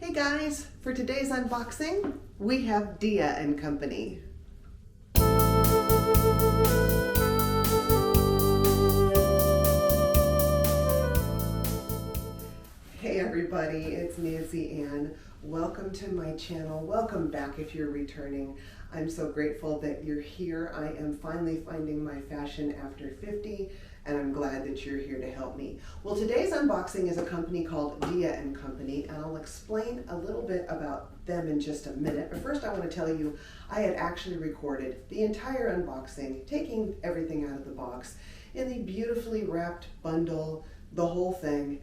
Hey guys, for today's unboxing, we have Dia and Company. Hey everybody, it's Nancy Ann. Welcome to my channel. Welcome back if you're returning. I'm so grateful that you're here. I am finally finding my fashion after 50, and I'm glad that you're here to help me. Well, today's unboxing is a company called Dia and Company, and I'll explain a little bit about them in just a minute. But first I want to tell you, I had actually recorded the entire unboxing, taking everything out of the box in the beautifully wrapped bundle, the whole thing.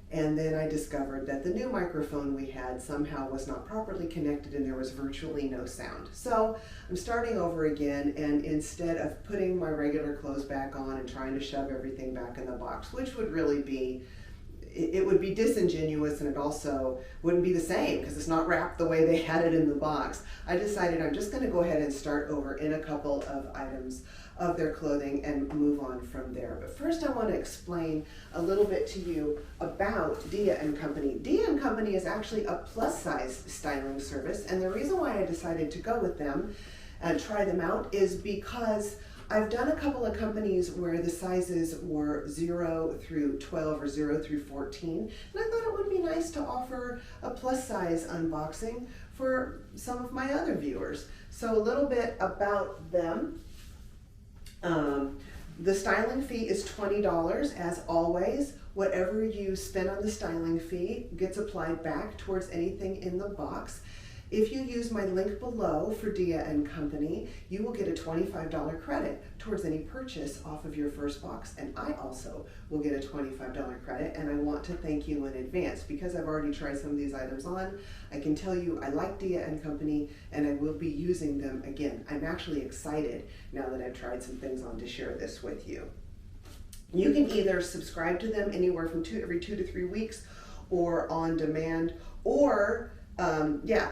And then I discovered that the new microphone we had somehow was not properly connected and there was virtually no sound. So I'm starting over again, and instead of putting my regular clothes back on and trying to shove everything back in the box, which would really be, it would be disingenuous, and it also wouldn't be the same because it's not wrapped the way they had it in the box. I decided I'm just going to go ahead and start over in a couple of items of their clothing and move on from there. But first I want to explain a little bit to you about Dia and Company. Dia and Company is actually a plus size styling service, and the reason why I decided to go with them and try them out is because I've done a couple of companies where the sizes were 0 through 12 or 0 through 14, and I thought it would be nice to offer a plus size unboxing for some of my other viewers. So a little bit about them. The styling fee is $20 as always. Whatever you spend on the styling fee gets applied back towards anything in the box. If you use my link below for Dia and Company, you will get a $25 credit towards any purchase off of your first box, and I also will get a $25 credit, and I want to thank you in advance because I've already tried some of these items on. I can tell you I like Dia and Company, and I will be using them again. I'm actually excited now that I've tried some things on to share this with you. You can either subscribe to them anywhere from every 2 to 3 weeks, or on demand, or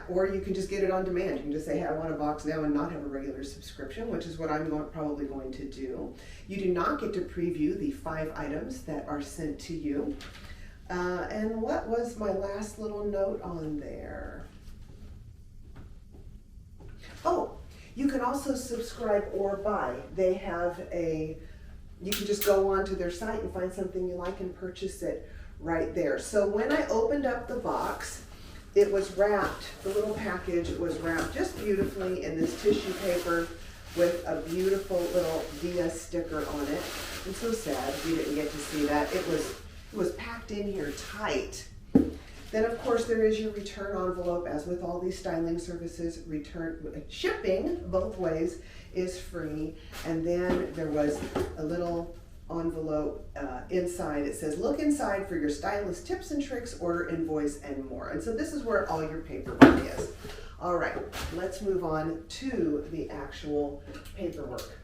or you can just get it on demand. You can just say, hey, I want a box now and not have a regular subscription, which is what I'm probably going to do. You do not get to preview the 5 items that are sent to you. And what was my last little note on there? Oh, you can also subscribe or buy. They have you can just go onto their site and find something you like and purchase it right there. So when I opened up the box, it was wrapped, the little package was wrapped just beautifully in this tissue paper with a beautiful little Dia sticker on it. I'm so sad you didn't get to see that. It was packed in here tight. Then of course there is your return envelope. As with all these styling services, shipping both ways is free. And then there was a little envelope inside. It says, look inside for your stylist tips and tricks, order invoice, and more. And so this is where all your paperwork is. All right, let's move on to the actual paperwork.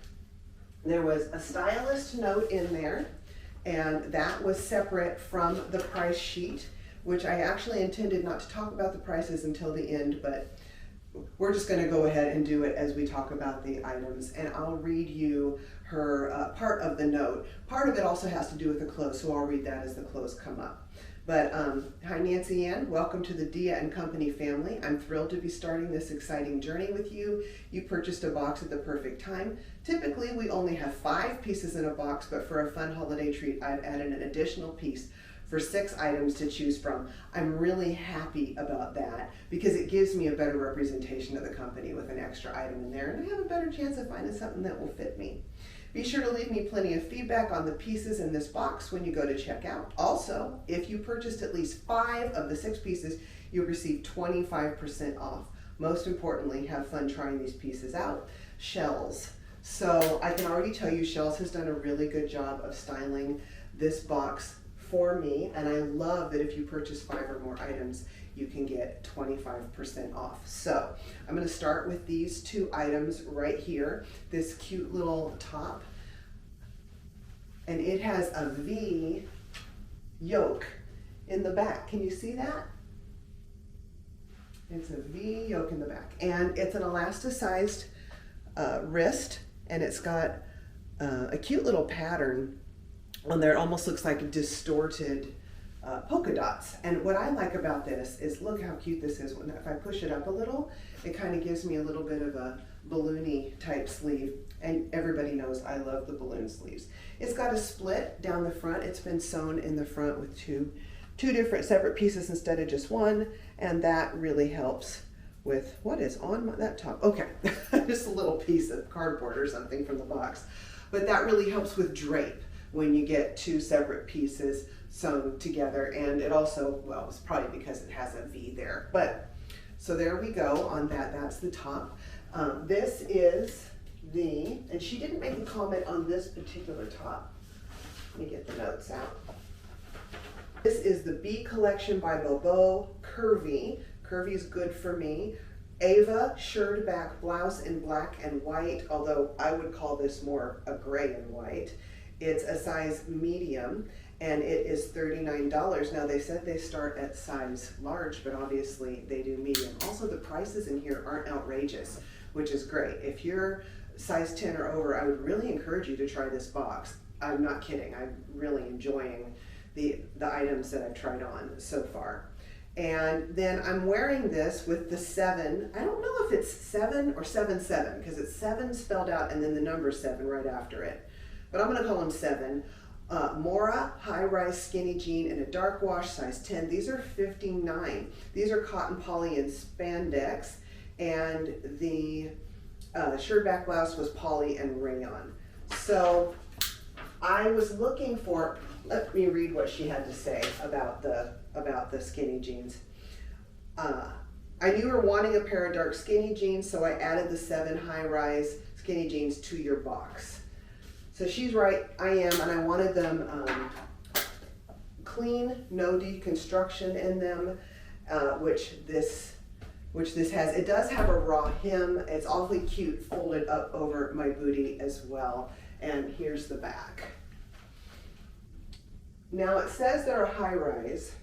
There was a stylist note in there, and that was separate from the price sheet, which I actually intended not to talk about the prices until the end, but we're just going to go ahead and do it as we talk about the items, and I'll read you her part of the note. Part of it also has to do with the clothes, so I'll read that as the clothes come up. But hi Nancy Ann, welcome to the Dia and Company family. I'm thrilled to be starting this exciting journey with you. You purchased a box at the perfect time. Typically we only have 5 pieces in a box, but for a fun holiday treat I've added an additional piece for 6 items to choose from. I'm really happy about that because it gives me a better representation of the company with an extra item in there, and I have a better chance of finding something that will fit me. Be sure to leave me plenty of feedback on the pieces in this box when you go to checkout. Also, if you purchased at least 5 of the 6 pieces, you'll receive 25% off. Most importantly, have fun trying these pieces out. Shells. So I can already tell you Shells has done a really good job of styling this box for me, and I love that if you purchase 5 or more items, you can get 25% off. So I'm going to start with these 2 items right here. This cute little top, and it has a V yoke in the back. Can you see that? It's a V yoke in the back, and it's an elasticized wrist, and it's got a cute little pattern on there. It almost looks like a distorted polka dots. And what I like about this is, look how cute this is. If I push it up a little, it kind of gives me a little bit of a balloony type sleeve. And everybody knows I love the balloon sleeves. It's got a split down the front. It's been sewn in the front with two different separate pieces instead of just one. And that really helps with what is on that top. Okay, just a little piece of cardboard or something from the box. But that really helps with drape when you get two separate pieces sewn together. And it also, well, it's probably because it has a V there. But so there we go on that. That's the top. This is and she didn't make a comment on this particular top. Let me get the notes out. This is the B collection by Bobeau, Curvy. Curvy is good for me. Ava, shirred back blouse in black and white, although I would call this more a gray and white. It's a size medium and it is $39. Now they said they start at size large, but obviously they do medium. Also the prices in here aren't outrageous, which is great. If you're size 10 or over, I would really encourage you to try this box. I'm not kidding, I'm really enjoying the items that I've tried on so far. And then I'm wearing this with the 7. I don't know if it's 7 or 7-7 because it's 7 spelled out and then the number 7 right after it. But I'm gonna call them 7. Moira high-rise skinny jean in a dark wash, size 10. These are $59. These are cotton poly and spandex, and the shirred back blouse was poly and rayon. So I was looking for, let me read what she had to say about the skinny jeans. I knew you were wanting a pair of dark skinny jeans, so I added the 7 high-rise skinny jeans to your box. So she's right, I am, and I wanted them clean, no deconstruction in them, which this has. It does have a raw hem. It's awfully cute, folded up over my booty as well. And here's the back. Now it says they're a high rise,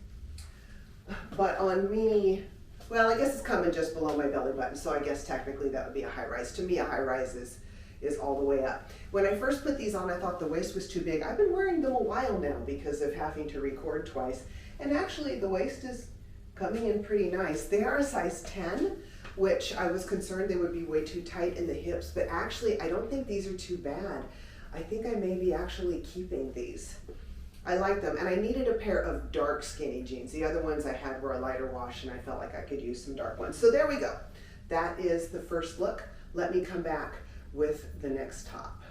but on me, well, I guess it's coming just below my belly button, so I guess technically that would be a high rise. To me, a high rise is all the way up. When I first put these on, I thought the waist was too big. I've been wearing them a while now because of having to record twice, and actually the waist is coming in pretty nice. They are a size 10, which I was concerned they would be way too tight in the hips, but actually I don't think these are too bad. I think I may be actually keeping these. I like them, and I needed a pair of dark skinny jeans. The other ones I had were a lighter wash, and I felt like I could use some dark ones. So there we go. That is the first look. Let me come back with the next top.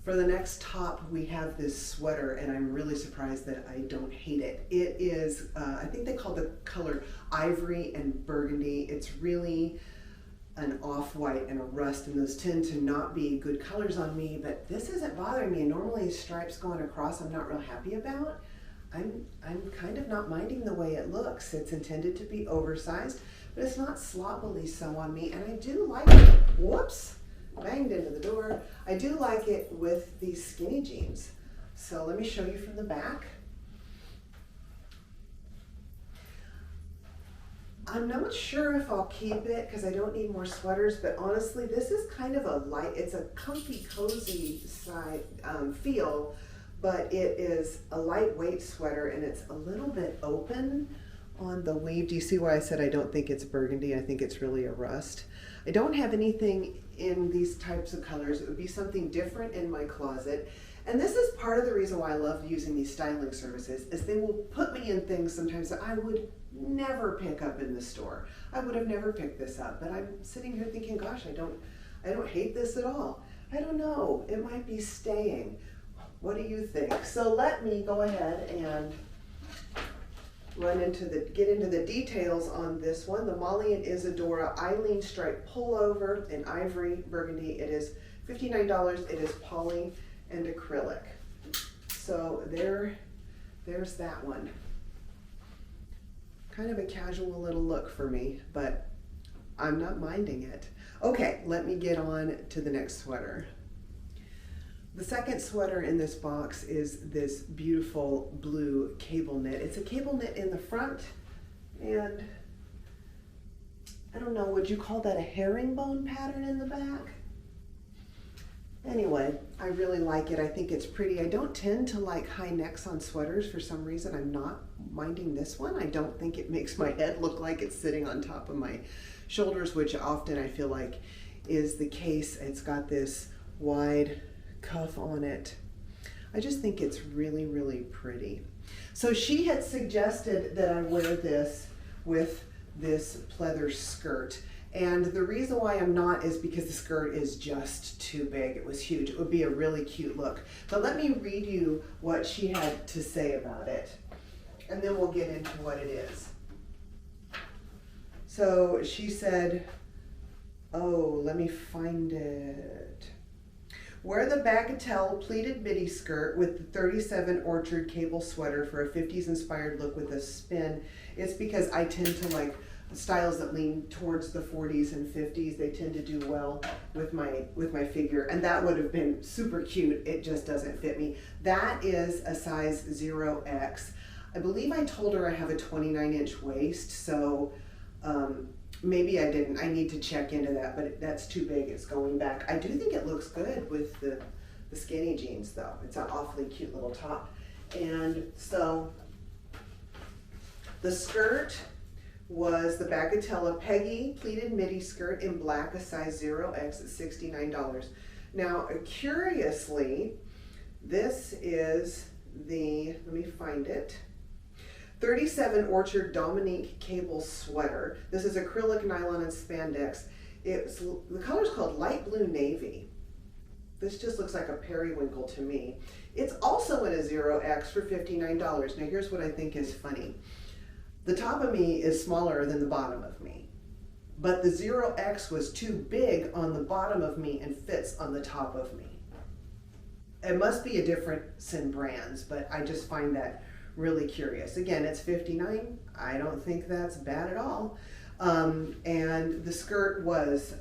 For the next top, we have this sweater, and I'm really surprised that I don't hate it. It is, I think they call the color ivory and burgundy. It's really an off-white and a rust, and those tend to not be good colors on me, but this isn't bothering me. Normally stripes going across I'm not real happy about. I'm kind of not minding the way it looks. It's intended to be oversized, but it's not sloppily so on me, and I do like it. Whoops, banged into the door. I do like it with these skinny jeans. So let me show you from the back. I'm not sure if I'll keep it because I don't need more sweaters, but honestly, this is kind of a light, it's a comfy, cozy side feel, but it is a lightweight sweater and it's a little bit open on the weave. Do you see why I said I don't think it's burgundy? I think it's really a rust. I don't have anything in these types of colors. It would be something different in my closet. And this is part of the reason why I love using these styling services, is they will put me in things sometimes that I would never pick up in the store. I would have never picked this up, but I'm sitting here thinking, gosh, I don't hate this at all. I don't know, it might be staying. What do you think? So let me go ahead and get into the details on this one. The Molly and Isadora Eileen stripe pullover in ivory burgundy. It is $59. It is poly and acrylic. So there's that one. Kind of a casual little look for me, but I'm not minding it. Okay, let me get on to the next sweater. The second sweater in this box is this beautiful blue cable knit. It's a cable knit in the front, and I don't know, would you call that a herringbone pattern in the back? Anyway, I really like it. I think it's pretty. I don't tend to like high necks on sweaters for some reason. I'm not minding this one. I don't think it makes my head look like it's sitting on top of my shoulders, which often I feel like is the case. It's got this wide cuff on it. I just think it's really, really pretty. So she had suggested that I wear this with this pleather skirt. And the reason why I'm not is because the skirt is just too big. It was huge. It would be a really cute look. But let me read you what she had to say about it, and then we'll get into what it is. So she said, oh, let me find it. Wear the Bagatelle pleated midi skirt with the 37 Orchard cable sweater for a 50s inspired look with a spin. It's because I tend to like styles that lean towards the 40s and 50s. They tend to do well with my figure, and that would have been super cute. It just doesn't fit me. That is a size 0X. I believe I told her I have a 29-inch waist, so maybe I didn't. I need to check into that, but that's too big. It's going back. I do think it looks good with the skinny jeans, though. It's an awfully cute little top. And so the skirt was the Bagatelle Peggy pleated midi skirt in black, a size 0X at $69. Now, curiously, this is the, let me find it, 37 Orchard Dominique cable sweater. This is acrylic, nylon, and spandex. The color's called light blue navy. This just looks like a periwinkle to me. It's also in a 0X for $59. Now here's what I think is funny. The top of me is smaller than the bottom of me, but the 0X was too big on the bottom of me and fits on the top of me. It must be a difference in brands, but I just find that really curious. Again, it's $59. I don't think that's bad at all. And the skirt was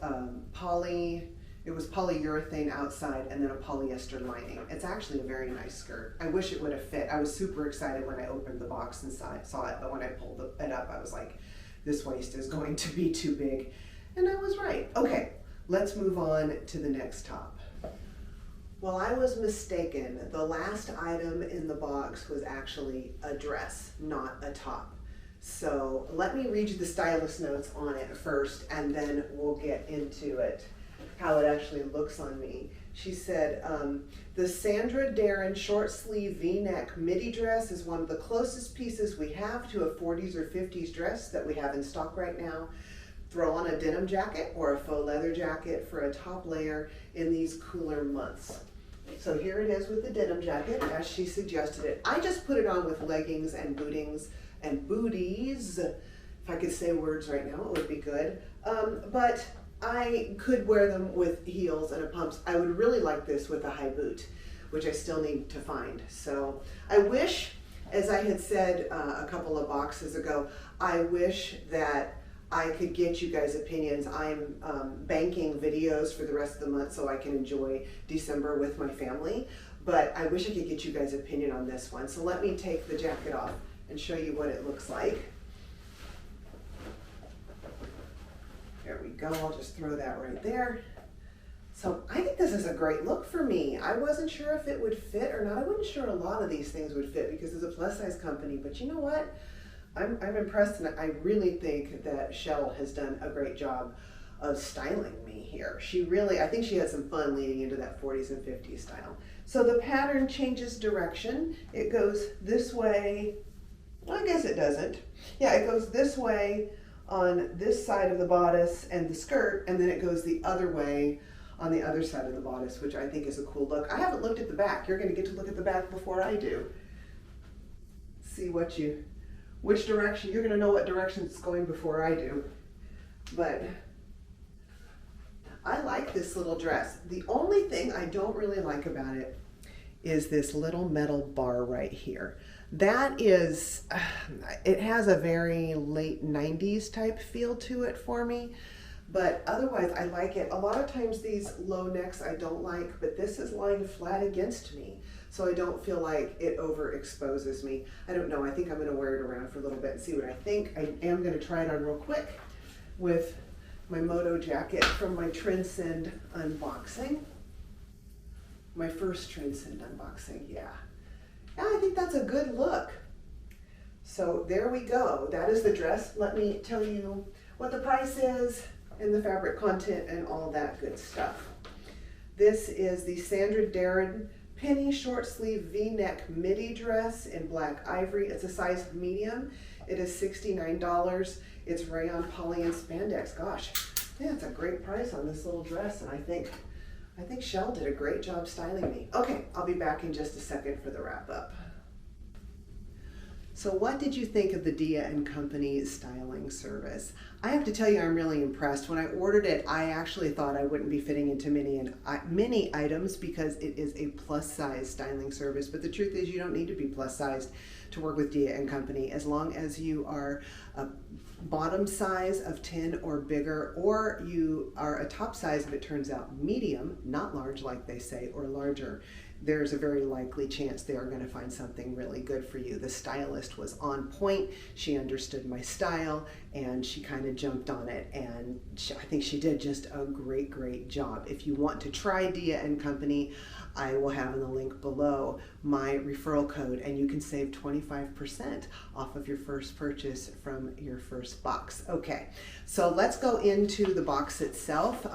it was polyurethane outside and then a polyester lining. It's actually a very nice skirt. I wish it would have fit. I was super excited when I opened the box and saw it, but when I pulled it up, I was like, this waist is going to be too big. And I was right. Okay, let's move on to the next top. Well, I was mistaken. The last item in the box was actually a dress, not a top. So let me read you the stylist notes on it first, and then we'll get into it, how it actually looks on me. She said, the Sandra Darren short sleeve V-neck midi dress is one of the closest pieces we have to a 40s or 50s dress that we have in stock right now. Throw on a denim jacket or a faux leather jacket for a top layer in these cooler months. So here it is with the denim jacket as she suggested it. I just put it on with leggings and bootings and booties. If I could say words right now, it would be good. But I could wear them with heels and a pumps. I would really like this with a high boot, which I still need to find. So I wish, as I had said a couple of boxes ago, I wish that I could get you guys' opinions. I'm banking videos for the rest of the month so I can enjoy December with my family, but I wish I could get you guys' opinion on this one. So let me take the jacket off and show you what it looks like. There we go, I'll just throw that right there. So I think this is a great look for me. I wasn't sure if it would fit or not. I wasn't sure a lot of these things would fit because it's a plus size company, but you know what? I'm impressed, and I really think that Shell has done a great job of styling me here. I think she had some fun leaning into that 40s and 50s style. So the pattern changes direction. It goes this way. Well, I guess it doesn't. Yeah, it goes this way on this side of the bodice and the skirt, and then it goes the other way on the other side of the bodice, which I think is a cool look. I haven't looked at the back. You're going to get to look at the back before I do. See which direction. You're going to know what direction it's going before I do. But I like this little dress. The only thing I don't really like about it is this little metal bar right here. That is, it has a very late 90s type feel to it for me, but otherwise I like it. A lot of times these low necks I don't like, but this is lying flat against me, so I don't feel like it overexposes me. I don't know, I think I'm gonna wear it around for a little bit and see what I think. I am gonna try it on real quick with my moto jacket from my Transcend unboxing. My first Transcend unboxing, yeah. Yeah, I think that's a good look. So there we go. That is the dress. Let me tell you what the price is and the fabric content and all that good stuff. This is the Sandra Darren penny short sleeve V-neck midi dress in black ivory. It's a size medium. It is $69. It's rayon, poly, and spandex. Gosh, yeah, it's a great price on this little dress, and I think Shell did a great job styling me. Okay, I'll be back in just a second for the wrap up. So what did you think of the Dia & Company styling service? I have to tell you, I'm really impressed. When I ordered it, I actually thought I wouldn't be fitting into many items because it is a plus size styling service. But the truth is, you don't need to be plus sized to work with Dia & Company, as long as you are a bottom size of 10 or bigger, or you are a top size, if it turns out medium, not large like they say, or larger. There's a very likely chance they are going to find something really good for you. The stylist was on point. She understood my style and she kind of jumped on it, and I think she did just a great job. If you want to try Dia & Company, I will have in the link below my referral code, and you can save 25% off of your first purchase from your first box. Okay, so let's go into the box itself.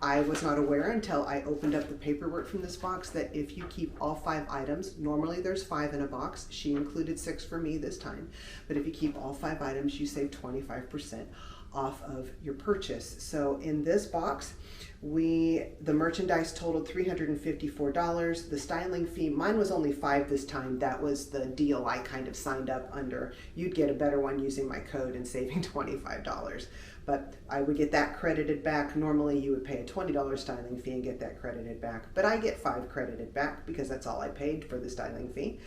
I was not aware until I opened up the paperwork from this box that if you keep all 5 items, normally there's 5 in a box. She included 6 for me this time. But if you keep all 5 items, you save 25% off of your purchase. So in this box, the merchandise totaled $354. The styling fee, mine was only $5 this time. That was the deal I kind of signed up under. You'd get a better one using my code and saving $25. But I would get that credited back. Normally you would pay a $20 styling fee and get that credited back. But I get $5 credited back because that's all I paid for the styling fee.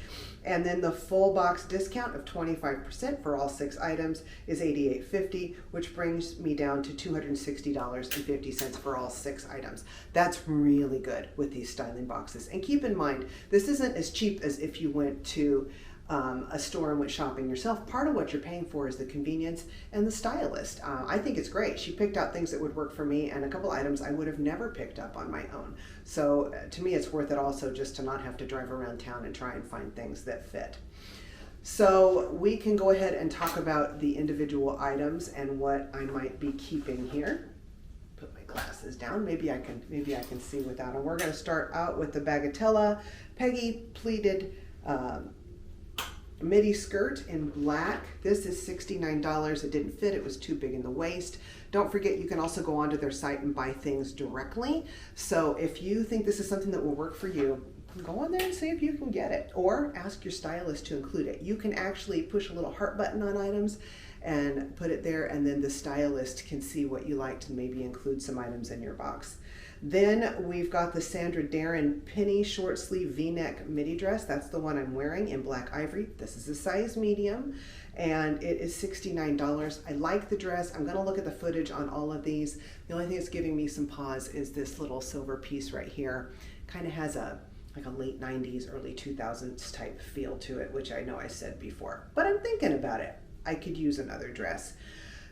And then the full box discount of 25% for all 6 items is $88.50, which brings me down to $260.50 for all 6 items. That's really good with these styling boxes. And keep in mind, this isn't as cheap as if you went to a store and went shopping yourself. Part of what you're paying for is the convenience and the stylist. I think it's great. She picked out things that would work for me and a couple items I would have never picked up on my own. So to me, it's worth it also just to not have to drive around town and try and find things that fit. So we can go ahead and talk about the individual items and what I might be keeping here. Put my glasses down. Maybe I can see without them. We're going to start out with the Bagatelle Peggy pleated midi skirt in black. This is $69. It didn't fit. It was too big in the waist. Don't forget, you can also go onto their site and buy things directly. So if you think this is something that will work for you, go on there and see if you can get it, or ask your stylist to include it. You can actually push a little heart button on items and put it there, and then the stylist can see what you like to maybe include some items in your box. Then we've got the Sandra Darren penny short sleeve V-neck midi dress. That's the one I'm wearing in black ivory. This is a size medium, and it is $69. I like the dress. I'm gonna look at the footage on all of these. The only thing that's giving me some pause is this little silver piece right here. Kind of has like a late 90s, early 2000s type feel to it, which I know I said before, but I'm thinking about it. I could use another dress.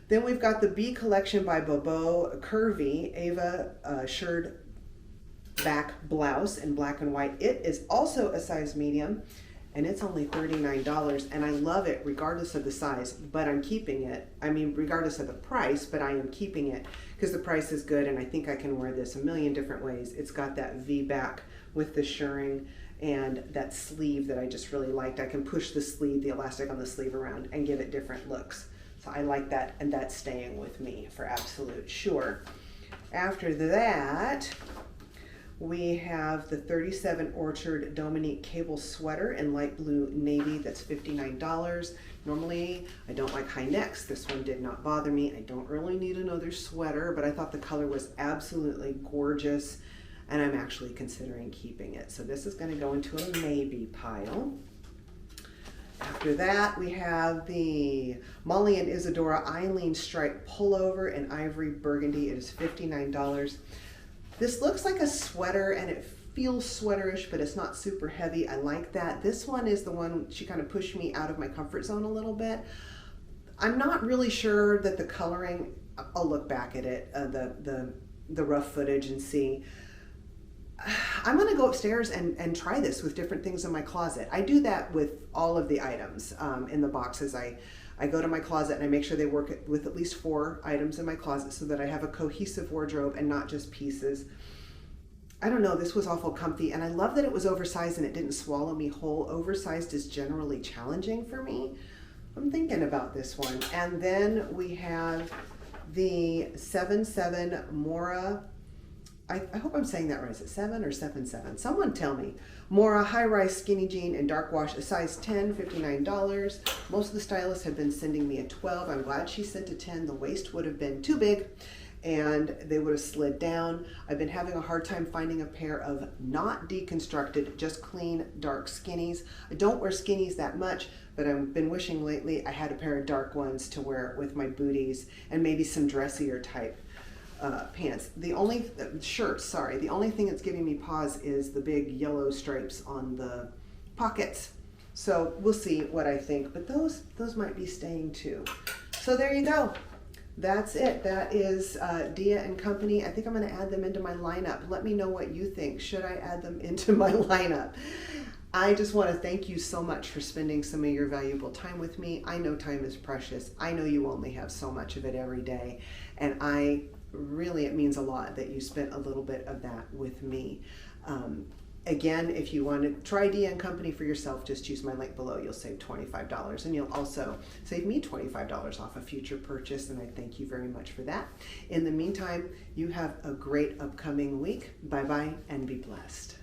Then we've got the B collection by Bobeau Curvy Shirred back blouse in black and white. It is also a size medium, and it's only $39, and I love it regardless of the size, but I'm keeping it. I mean, regardless of the price, but I am keeping it because the price is good, and I think I can wear this a million different ways. It's got that V back with the shirring and that sleeve that I just really liked. I can push the sleeve, the elastic on the sleeve around, and give it different looks. So I like that, and that's staying with me for absolute sure. After that, we have the 37 Orchard Dominique cable sweater in light blue navy. That's $59. Normally, I don't like high necks. This one did not bother me. I don't really need another sweater, but I thought the color was absolutely gorgeous, and I'm actually considering keeping it. So this is going to go into a maybe pile. After that, we have the Molly and Isadora Eileen stripe pullover in ivory burgundy. It is $59. This looks like a sweater, and it feels sweaterish, but it's not super heavy. I like that. This one is the one, she kind of pushed me out of my comfort zone a little bit. I'm not really sure that the coloring, I'll look back at it, the rough footage and see. I'm gonna go upstairs and try this with different things in my closet. I do that with all of the items in the boxes. I go to my closet and I make sure they work with at least 4 items in my closet so that I have a cohesive wardrobe and not just pieces. I don't know, this was awful comfy, and I love that it was oversized and it didn't swallow me whole. Oversized is generally challenging for me. I'm thinking about this one. And then we have the 7-7 Moira. I hope I'm saying that right. Is it 7 or 7-7? Someone tell me. Moira high-rise skinny jean and dark wash, a size 10, $59. Most of the stylists have been sending me a 12. I'm glad she sent a 10. The waist would have been too big and they would have slid down. I've been having a hard time finding a pair of not deconstructed, just clean, dark skinnies. I don't wear skinnies that much, but I've been wishing lately I had a pair of dark ones to wear with my booties and maybe some dressier type pants. The only shirts, sorry, the only thing that's giving me pause is the big yellow stripes on the pockets. So we'll see what I think, but those might be staying too. So there you go. That's it. That is Dia and Company. I think I'm going to add them into my lineup. Let me know what you think. Should I add them into my lineup? I just want to thank you so much for spending some of your valuable time with me. I know time is precious. I know you only have so much of it every day, and really, it means a lot that you spent a little bit of that with me. Again, if you want to try Dia and Company for yourself, just use my link below. You'll save $25, and you'll also save me $25 off a future purchase, and I thank you very much for that. In the meantime, you have a great upcoming week. Bye-bye, and be blessed.